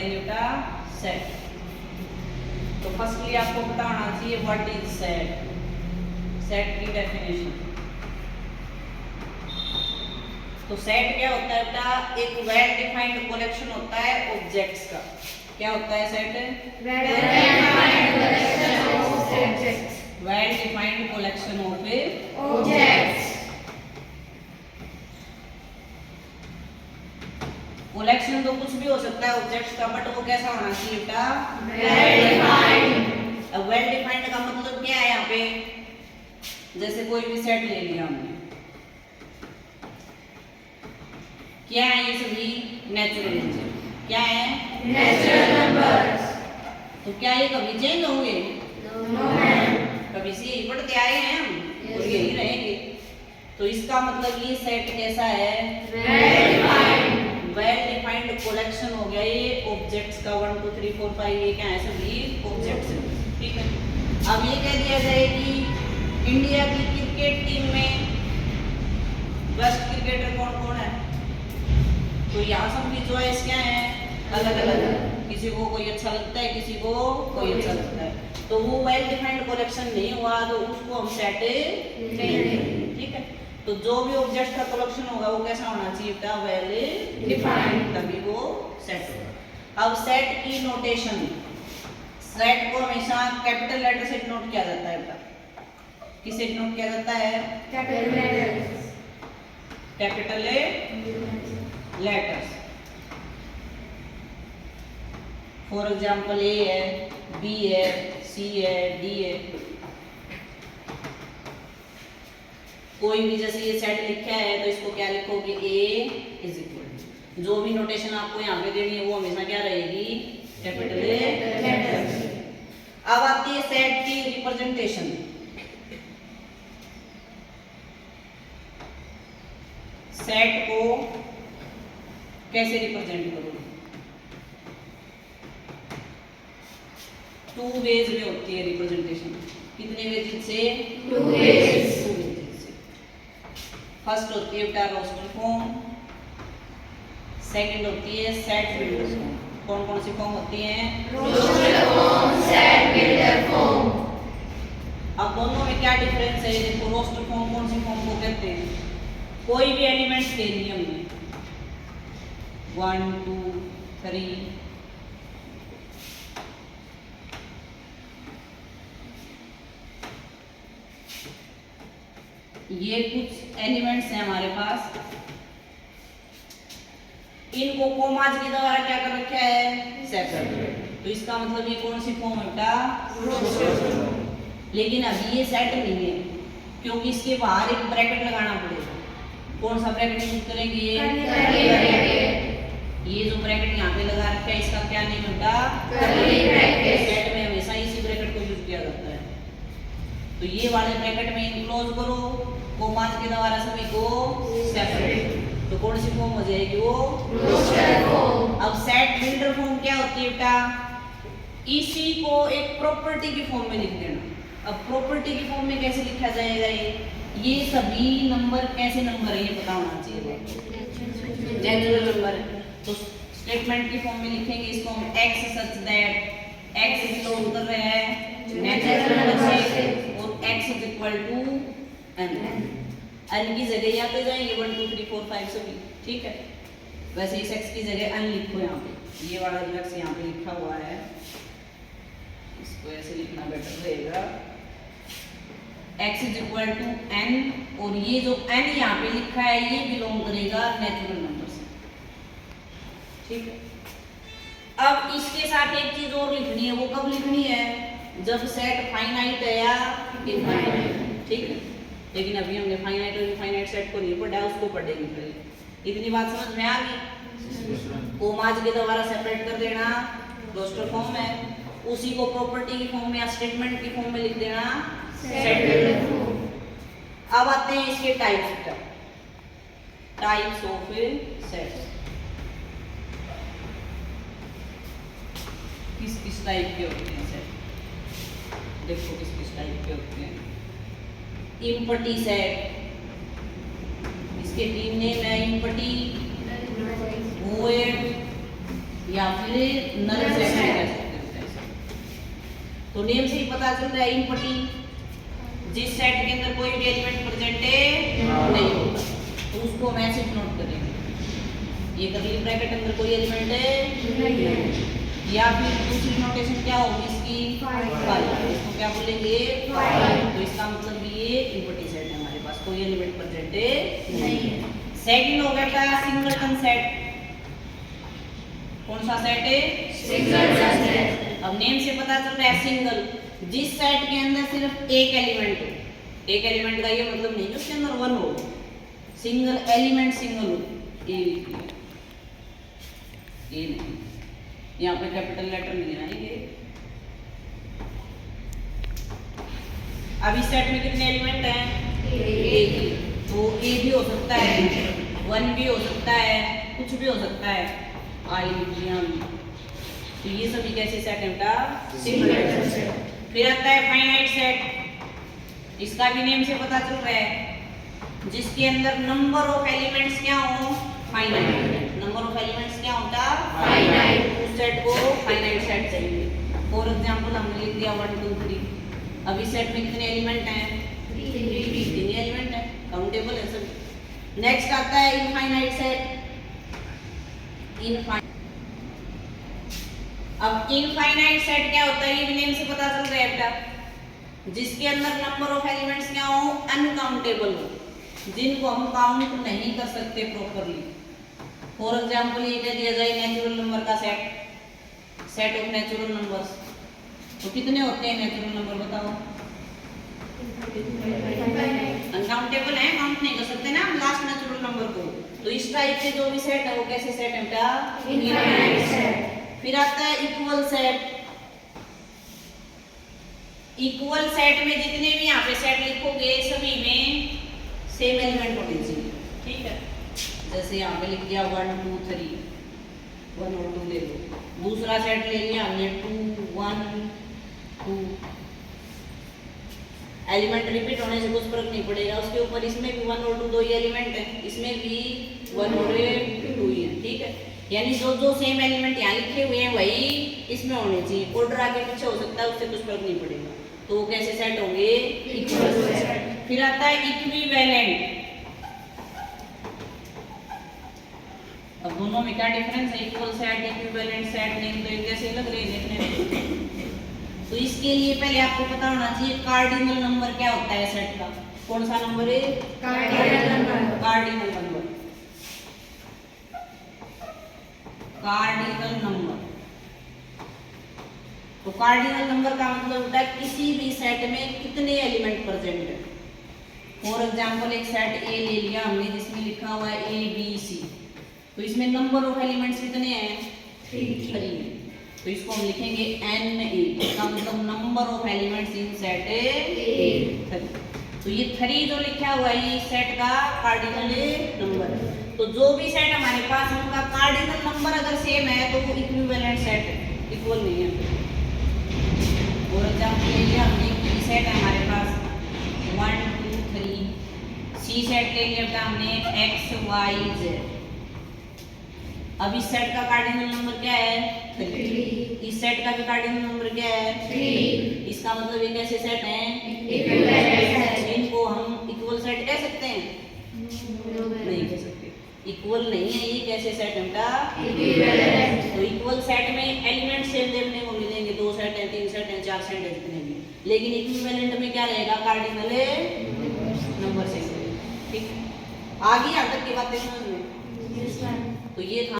पढ़ेंगे बेटा सेट। तो फर्स्टली आपको पता होना चाहिए व्हाट इज सेट। सेट की डेफिनेशन। तो सेट क्या होता है बेटा? एक वेल डिफाइंड कलेक्शन होता है ऑब्जेक्ट्स का। क्या होता है set? Well defined collection of objects. Well defined collection of objects. Collection तो कुछ भी हो सकता है ऑब्जेक्ट्स का, बट वो कैसा होना चाहिए बेटा? Well defined. अब वेल डिफाइंड का मतलब क्या है यहाँ पे? जैसे कोई भी सेट ले लिया हमने, क्या है ये सभी? Natural number. क्या है? Natural numbers. तो क्या ये कभी चेंज होंगे? No ma'am. कभी से यही पढ़ते आए हैं हम, और यही रहेंगे। तो इसका मतलब ये सेट कैसा है? Well defined. Well defined collection हो गया ये ऑब्जेक्ट्स का। 1 2 3 4 5 ये क्या है? सभी ऑब्जेक्ट्स हैं। ठीक है। अब ये कह दिया जाए कि इंडिया की क्रिकेट टीम में बेस्ट क्रिकेटर कौन कौन है? तो यहाँ सबकी चॉइस क्या है? अलग अलग। किसी को कोई अच्छा लगता है, किसी को कोई अच्छा लगता है। तो वो वेल डिफाइंड कलेक्शन नहीं हुआ, तो उसको हम सेट नहीं करेंगे। ठीक है। तो जो भी ऑब्जेक्ट का कलेक्शन होगा वो कैसा होना चाहिए था? वेल डिफाइंड, तभी वो सेट होगा। अब सेट की नोटेशन। सेट को हमेशा कैपिटल लेटर से नोट किया जाता है बेटा। किससे नोट किया जाता है? Capital letters. Capital letters. For example A है, बी है, सी है, डी है। कोई भी जैसे ये सेट लिखा है तो इसको क्या लिखोगे? ए इज इक्वल। जो भी नोटेशन आपको यहाँ पे देनी है वो हमेशा क्या रहेगी? Capital letters. अब आती है सेट की रिप्रेजेंटेशन। सेट को कैसे रिप्रेजेंट करोगे? 2 वेज में होती है रिप्रेजेंटेशन। कितने वेज से? 2 वेज से। फर्स्ट होती है बेटा रोस्टर फॉर्म, सेकंड होती है सेट बिल्डर फॉर्म। कौन कौन सी फॉर्म होती हैं? Roster form, set builder form. अब दोनों में क्या डिफरेंस है? देखो रोस्टर फॉर्म कौन सी फॉर्म को कहते हैं? कोई भी एलिमेंट्स ले लिए हमने 1 2 3, ये कुछ एलिमेंट्स हैं हमारे पास। इनको कोमाज के द्वारा क्या कर रखा है? सेपरेट। तो इसका मतलब ये कौन सी फॉर्म है बेटा? लेकिन अभी ये सेट नहीं है, क्योंकि इसके बाहर एक ब्रैकेट लगाना पड़ेगा। कौन सा ब्रैकेट यूज करेंगे? ये जो ब्रैकेट यहाँ पे लगा रखा है इसका क्या नेम बेटा? Curly bracket. सेट में हमेशा इसी ब्रैकेट को यूज किया जाता है। तो ये वाले ब्रैकेट में इनक्लोज करो कोमाज के द्वारा सभी को सेपरेट। तो कौन सी फॉर्म हो जाएगी? वो रोस्टर फॉर्म। अब सेट बिल्डर फॉर्म क्या होती है बेटा? इसी को एक प्रॉपर्टी की फॉर्म में लिख देना। अब प्रॉपर्टी की फॉर्म में कैसे लिखा जाएगा? ये सभी नंबर कैसे नंबर है ये पता होना चाहिए। Natural number. तो स्टेटमेंट की फॉर्म में लिखेंगे इसको हम x such that x belong कर रहा है नेचुरल नंबर से, और x is equal to n। n की जगह यहाँ पे जाएंगे 1 2 3 4 5 सभी। ठीक है। वैसे इस x की जगह n लिखो यहाँ पे। ये वाला जो x यहाँ पे लिखा हुआ है इसको ऐसे लिखना बेटर रहेगा। x is equal to n, और ये जो n यहाँ पे लिखा है ये बिलोंग करेगा नेचुरल नंबर से। ठीक है। अब इसके साथ एक चीज और लिखनी है। वो कब लिखनी है? जब सेट फाइनाइट है या इनफाइनाइट। ठीक है। लेकिन अभी हमने फाइनाइट और इनफाइनाइट सेट को नहीं पढ़ा, उसको पढ़ेंगे पहले। इतनी बात समझ में आ गई? कोमाज के द्वारा सेपरेट कर देना रोस्टर फॉर्म है, उसी को प्रॉपर्टी की फॉर्म में या स्टेटमेंट की फॉर्म में लिख देना सेट बिल्डर फॉर्म। अब आते हैं इसके टाइप्स ऑफ सेट्स। किस टाइप के होते हैं सेट? देखो किस टाइप के होते हैं। इम्पटी सेट, इसके टीम नेम है इम्पटी, वोइड, या फिर नल सेट भी कह सकते हैं। तो नेम से ही पता चल रहा है इम्पटी, जिस सेट के अंदर कोई भी एलिमेंट प्रेजेंट नहीं होगा तो उसको हम ऐसे नोट करेंगे, ये कर्ली ब्रैकेट अंदर कोई एलिमेंट नहीं है। या फिर दूसरी नोटेशन क्या होगी इसकी, फाइव, इसको क्या बोलेंगे, तो इसका मतलब ये इम्पटी सेट है, हमारे पास कोई एलिमेंट प्रेजेंट नहीं है। सेकंड हो गया था सिंगलटन सेट। कौन सा सेट है, सिंगलटन सेट। अब नेम से पता चल रहा है सिंगल, जिस सेट के अंदर सिर्फ एक एलिमेंट हो। एक एलिमेंट का ये मतलब नहीं है उसके अंदर वन हो, सिंगल एलिमेंट सिंगल हो। ये नहीं, यहाँ पे कैपिटल लेटर नहीं आएंगे। अब इस सेट में कितने एलिमेंट हैं, एक। तो ए भी हो सकता है, वन भी हो सकता है, कुछ भी हो सकता है, आई एम। तो ये सभी कैसे सेट है बेटा, सिंगलटन सेट। फिर आता है फाइनाइट सेट, इसका भी नेम से पता चल रहा है, जिसके अंदर नंबर ऑफ एलिमेंट्स क्या हो, फाइनाइट। नंबर ऑफ एलिमेंट्स क्या होता, फाइनाइट। उस सेट को फाइनाइट सेट चाहिए। फॉर एग्जांपल हमने लिख दिया 1 2 3। अब इस सेट में कितने एलिमेंट हैं, 3 एलिमेंट हैं, काउंटेबल है सब। नेक्स्ट आता है इनफाइनाइट सेट। अब इनफाइनाइट सेट क्या होता है, ये भी नेम से पता चल रहा है बेटा, जिसके अंदर नंबर ऑफ एलिमेंट्स क्या हो, अनकाउंटेबल हो, जिनको हम काउंट नहीं कर सकते प्रॉपर्ली। फॉर एग्जांपल ये कह दिया जाए नेचुरल नंबर का set, set of natural numbers. तो कितने होते हैं नेचुरल नंबर, बताओ, अनकाउंटेबल है, काउंट नहीं कर सकते ना हम लास्ट नेचुरल नंबर को। तो इस टाइप के जो भी सेट है वो कैसे सेट है बेटा, इनफाइनाइट सेट। फिर आता है इक्वल सेट। इक्वल सेट में जितने भी यहाँ पे सेट लिखोगे सभी में सेम एलिमेंट होने चाहिए, ठीक है। जैसे यहाँ पे लिख दिया 1 2 3, 1 और 2 ले लो। दूसरा सेट ले लिया हमने 2 1 2। एलिमेंट रिपीट होने से कुछ फर्क नहीं पड़ेगा, उसके ऊपर इसमें भी 1 और 2 दो ही एलिमेंट है, इसमें भी 1 और 2 ही है, ठीक है। यानी जो सेम एलिमेंट यहाँ लिखे हुए हैं वही इसमें होने चाहिए, ऑर्डर आगे पीछे हो सकता है, उससे कुछ फर्क नहीं पड़ेगा। तो वो कैसे सेट होंगे, इक्वल सेट। फिर आता है इक्विवेलेंट। अब दोनों में क्या डिफरेंस है, equal set equivalent set, name तो एक जैसे लग रहे हैं देखने में। तो इसके लिए पहले आपको पता होना चाहिए कार्डिनल नंबर क्या होता है सेट का। कौन सा नंबर है, cardinal number. Cardinal number, cardinal number. तो कार्डिनल नंबर का मतलब होता है किसी भी सेट में कितने एलिमेंट प्रेजेंट है। फॉर एग्जांपल एक सेट ए ले लिया हमने जिसमें लिखा हुआ है ए बी सी, तो इसमें नंबर ऑफ एलिमेंट्स कितने हैं, 3। तो इसको हम लिखेंगे एन ए, इसका मतलब number of elements in set ए 3। तो ये 3 जो लिखा हुआ है ये सेट का कार्डिनल नंबर। तो जो भी सेट हमारे पास है उनका कार्डिनल नंबर अगर सेम है तो वो इक्विवेलेंट सेट है, इक्वल नहीं है। फॉर एग्जांपल ले लिया हमने बी सेट है हमारे पास 1 2 3, सी सेट ले लिया था हमने x y z। अब इस सेट का कार्डिनल नंबर क्या है, 3। इस सेट का भी कार्डिनल नंबर क्या है, 3। इसका मतलब ये कैसे सेट है, इक्विवेलेंट। इनको हम इक्वल सेट कह सकते हैं, नहीं कह सकते, इक्वल नहीं है ये, कैसे सेट है बेटा, इक्विवेलेंट। तो इक्वल सेट में एलिमेंट सेम देखने को मिलेंगे, 2 सेट है 3 सेट है 4 सेट है जितने भी, लेकिन इक्विवेलेंट में क्या रहेगा, कार्डिनल नंबर सेम, ठीक है। आगे यहाँ तक की बातें समझ में, तो ये था।